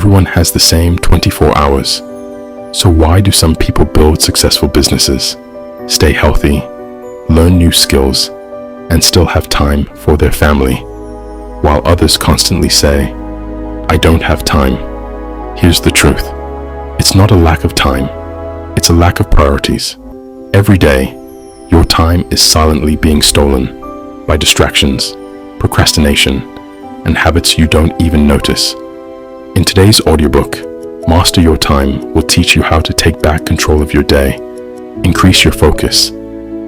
Everyone has the same 24 hours. So why do some people build successful businesses, stay healthy, learn new skills, and still have time for their family, while others constantly say, "I don't have time"? Here's the truth. It's not a lack of time. It's a lack of priorities. Every day, your time is silently being stolen by distractions, procrastination, and habits you don't even notice. In today's audiobook, Master Your Time will teach you how to take back control of your day, increase your focus,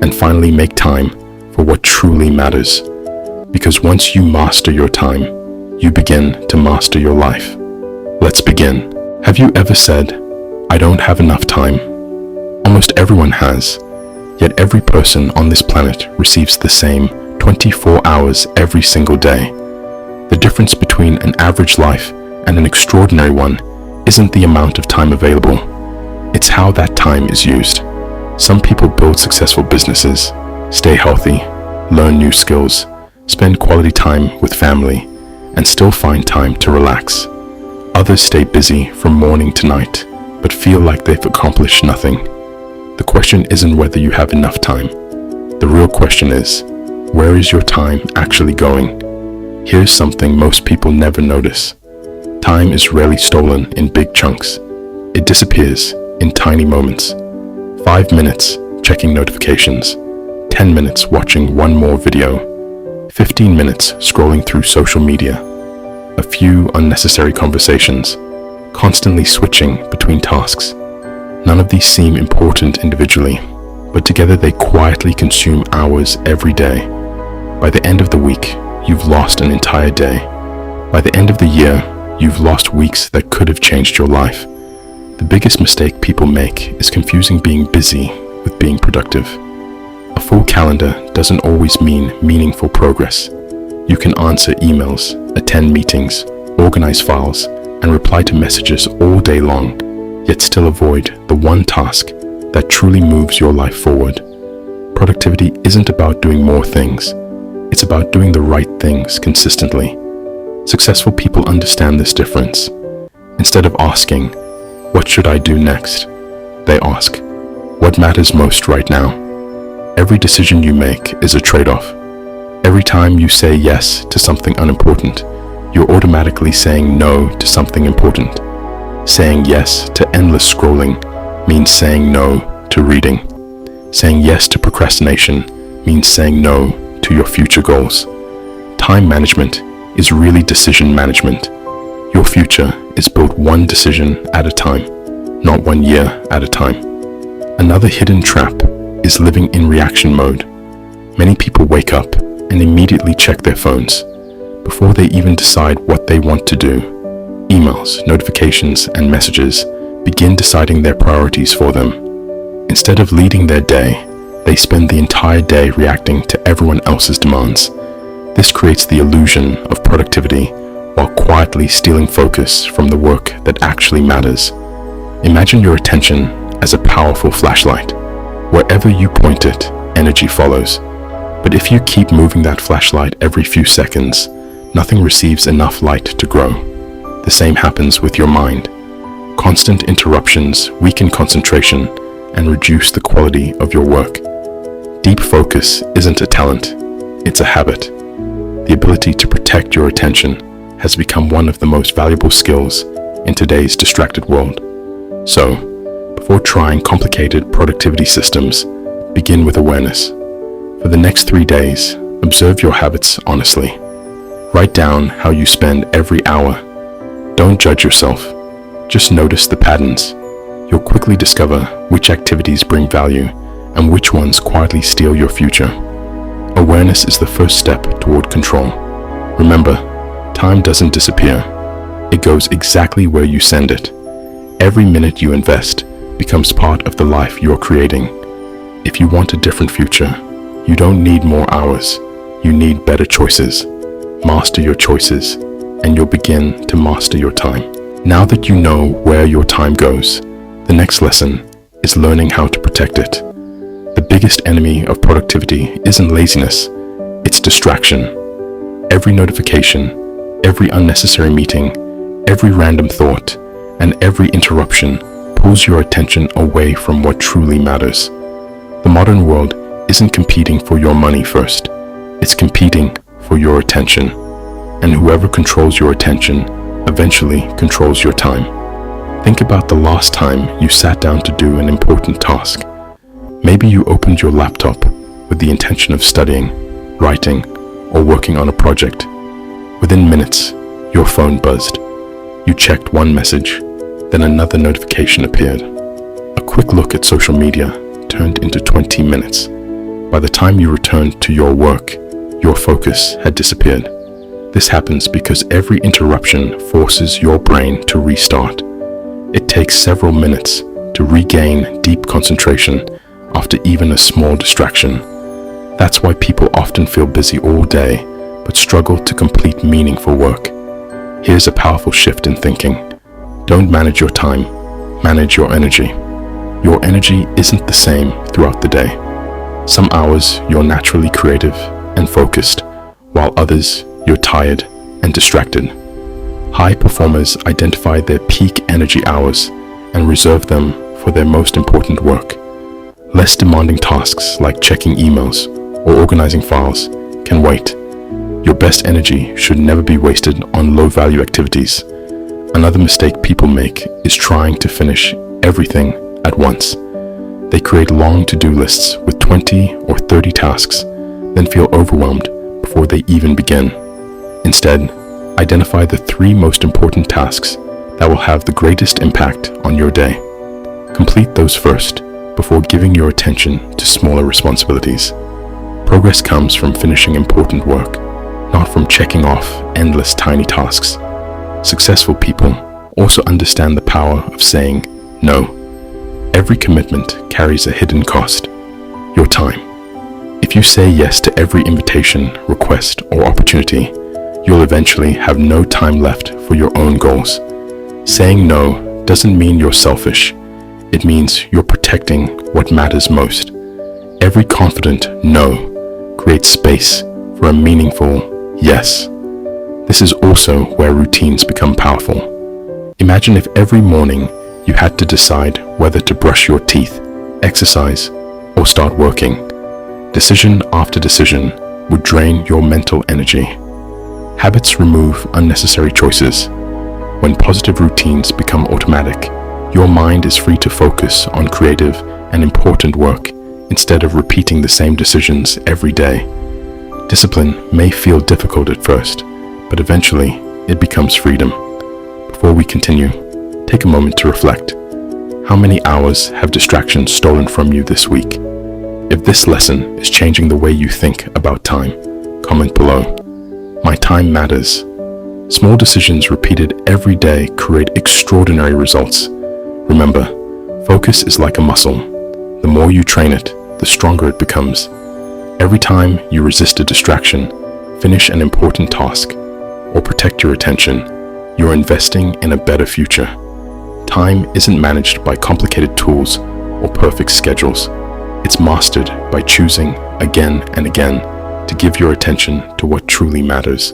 and finally make time for what truly matters. Because once you master your time, you begin to master your life. Let's begin. Have you ever said, "I don't have enough time"? Almost everyone has, yet every person on this planet receives the same 24 hours every single day. The difference between an average life and an extraordinary one isn't the amount of time available, it's how that time is used. Some people build successful businesses, stay healthy, learn new skills, spend quality time with family, and still find time to relax. Others stay busy from morning to night, but feel like they've accomplished nothing. The question isn't whether you have enough time. The real question is, where is your time actually going? Here's something most people never notice. Time is rarely stolen in big chunks. It disappears in tiny moments. 5 minutes checking notifications, 10 minutes watching one more video, 15 minutes scrolling through social media, a few unnecessary conversations, constantly switching between tasks. None of these seem important individually, but together they quietly consume hours every day. By the end of the week, you've lost an entire day. By the end of the year, you've lost weeks that could have changed your life. The biggest mistake people make is confusing being busy with being productive. A full calendar doesn't always mean meaningful progress. You can answer emails, attend meetings, organize files, and reply to messages all day long, yet still avoid the one task that truly moves your life forward. Productivity isn't about doing more things. It's about doing the right things consistently. Successful people understand this difference. Instead of asking, "What should I do next?" they ask, "What matters most right now?" Every decision you make is a trade-off. Every time you say yes to something unimportant, you're automatically saying no to something important. Saying yes to endless scrolling means saying no to reading. Saying yes to procrastination means saying no to your future goals. Time management is really decision management. Your future is built one decision at a time, not 1 year at a time. Another hidden trap is living in reaction mode. Many people wake up and immediately check their phones before they even decide what they want to do. Emails, notifications, and messages begin deciding their priorities for them. Instead of leading their day, they spend the entire day reacting to everyone else's demands. This creates the illusion of productivity while quietly stealing focus from the work that actually matters. Imagine your attention as a powerful flashlight. Wherever you point it, energy follows. But if you keep moving that flashlight every few seconds, nothing receives enough light to grow. The same happens with your mind. Constant interruptions weaken concentration and reduce the quality of your work. Deep focus isn't a talent, it's a habit. The ability to protect your attention has become one of the most valuable skills in today's distracted world. So, before trying complicated productivity systems, begin with awareness. For the next 3 days, observe your habits honestly. Write down how you spend every hour. Don't judge yourself, just notice the patterns. You'll quickly discover which activities bring value and which ones quietly steal your future. Awareness is the first step toward control. Remember, time doesn't disappear. It goes exactly where you send it. Every minute you invest becomes part of the life you're creating. If you want a different future, you don't need more hours. You need better choices. Master your choices, and you'll begin to master your time. Now that you know where your time goes, the next lesson is learning how to protect it. The biggest enemy of productivity isn't laziness, it's distraction. Every notification, every unnecessary meeting, Every random thought and every interruption pulls your attention away from what truly matters. The modern world isn't competing for your money first. It's competing for your attention. And whoever controls your attention eventually controls your time. Think about the last time you sat down to do an important task. Maybe you opened your laptop with the intention of studying, writing, or working on a project. Within minutes, your phone buzzed. You checked one message, then another notification appeared. A quick look at social media turned into 20 minutes. By the time you returned to your work, your focus had disappeared. This happens because every interruption forces your brain to restart. It takes several minutes to regain deep concentration after even a small distraction. That's why people often feel busy all day but struggle to complete meaningful work. Here's a powerful shift in thinking. Don't manage your time, manage your energy. Your energy isn't the same throughout the day. Some hours you're naturally creative and focused, while others you're tired and distracted. High performers identify their peak energy hours and reserve them for their most important work. Less demanding tasks like checking emails or organizing files can wait. Your best energy should never be wasted on low-value activities. Another mistake people make is trying to finish everything at once. They create long to-do lists with 20 or 30 tasks, then feel overwhelmed before they even begin. Instead, identify the 3 most important tasks that will have the greatest impact on your day. Complete those first before giving your attention to smaller responsibilities. Progress comes from finishing important work, not from checking off endless tiny tasks. Successful people also understand the power of saying no. Every commitment carries a hidden cost: your time. If you say yes to every invitation, request, or opportunity, you'll eventually have no time left for your own goals. Saying no doesn't mean you're selfish. It means you're protecting what matters most. Every confident no creates space for a meaningful yes. This is also where routines become powerful. Imagine if every morning you had to decide whether to brush your teeth, exercise, or start working. Decision after decision would drain your mental energy. Habits remove unnecessary choices. When positive routines become automatic, your mind is free to focus on creative and important work instead of repeating the same decisions every day. Discipline may feel difficult at first, but eventually it becomes freedom. Before we continue, take a moment to reflect. How many hours have distractions stolen from you this week? If this lesson is changing the way you think about time, comment below. My time matters. Small decisions repeated every day create extraordinary results. Remember, focus is like a muscle. The more you train it, the stronger it becomes. Every time you resist a distraction, finish an important task, or protect your attention, you're investing in a better future. Time isn't managed by complicated tools or perfect schedules. It's mastered by choosing again and again to give your attention to what truly matters.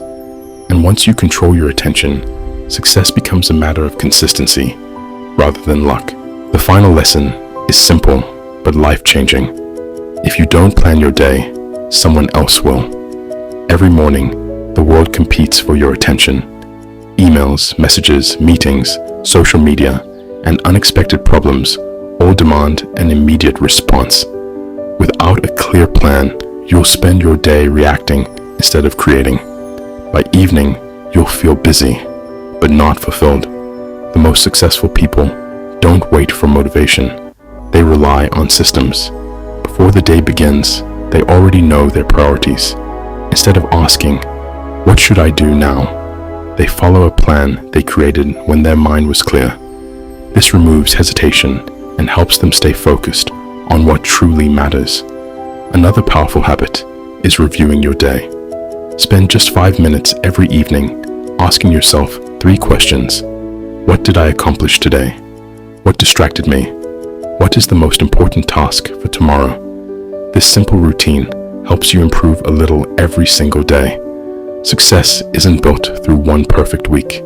And once you control your attention, success becomes a matter of consistency rather than luck. The final lesson is simple but life-changing. If you don't plan your day, someone else will. Every morning, the world competes for your attention. Emails, messages, meetings, social media, and unexpected problems all demand an immediate response. Without a clear plan, you'll spend your day reacting instead of creating. By evening, you'll feel busy, but not fulfilled. The most successful people don't wait for motivation. They rely on systems. Before the day begins, they already know their priorities. Instead of asking, "What should I do now?" they follow a plan they created when their mind was clear. This removes hesitation and helps them stay focused on what truly matters. Another powerful habit is reviewing your day. Spend just 5 minutes every evening asking yourself 3 questions. What did I accomplish today? What distracted me? What is the most important task for tomorrow? This simple routine helps you improve a little every single day. Success isn't built through one perfect week.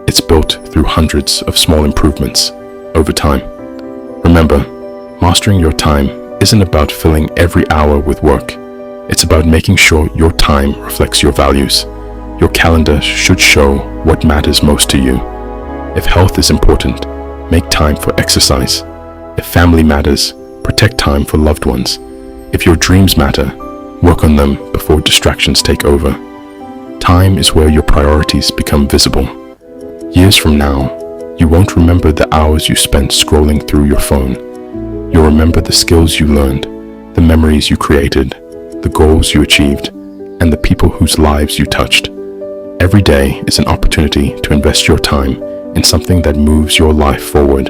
It's it's built through hundreds of small improvements over time. Remember, mastering your time isn't about filling every hour with work. It's about making sure your time reflects your values. Your calendar should show what matters most to you. If health is important, make time for exercise. If family matters, protect time for loved ones. If your dreams matter, work on them before distractions take over. Time is where your priorities become visible. Years from now, you won't remember the hours you spent scrolling through your phone. You'll remember the skills you learned, the memories you created, the goals you achieved, and the people whose lives you touched. Every day is an opportunity to invest your time in something that moves your life forward.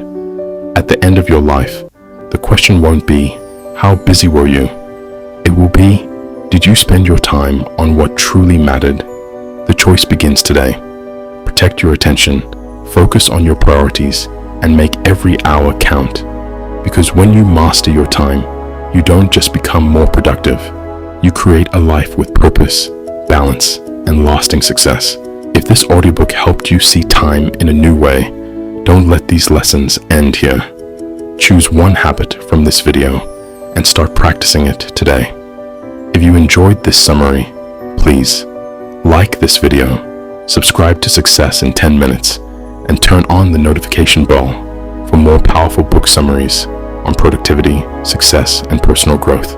At the end of your life, the question won't be, how busy were you? It will be, did you spend your time on what truly mattered? The choice begins today. Protect your attention, focus on your priorities, and make every hour count. Because when you master your time, you don't just become more productive. You create a life with purpose, balance, and lasting success. If this audiobook helped you see time in a new way, don't let these lessons end here. Choose one habit from this video and start practicing it today. If you enjoyed this summary, please like this video, subscribe to Success in 10 Minutes, and turn on the notification bell for more powerful book summaries on productivity, success, and personal growth.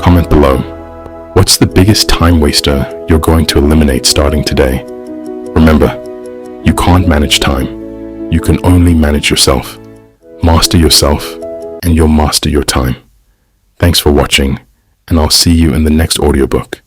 Comment below. What's the biggest time waster you're going to eliminate starting today? Remember, you can't manage time. You can only manage yourself. Master yourself, and you'll master your time. Thanks for watching, and I'll see you in the next audiobook.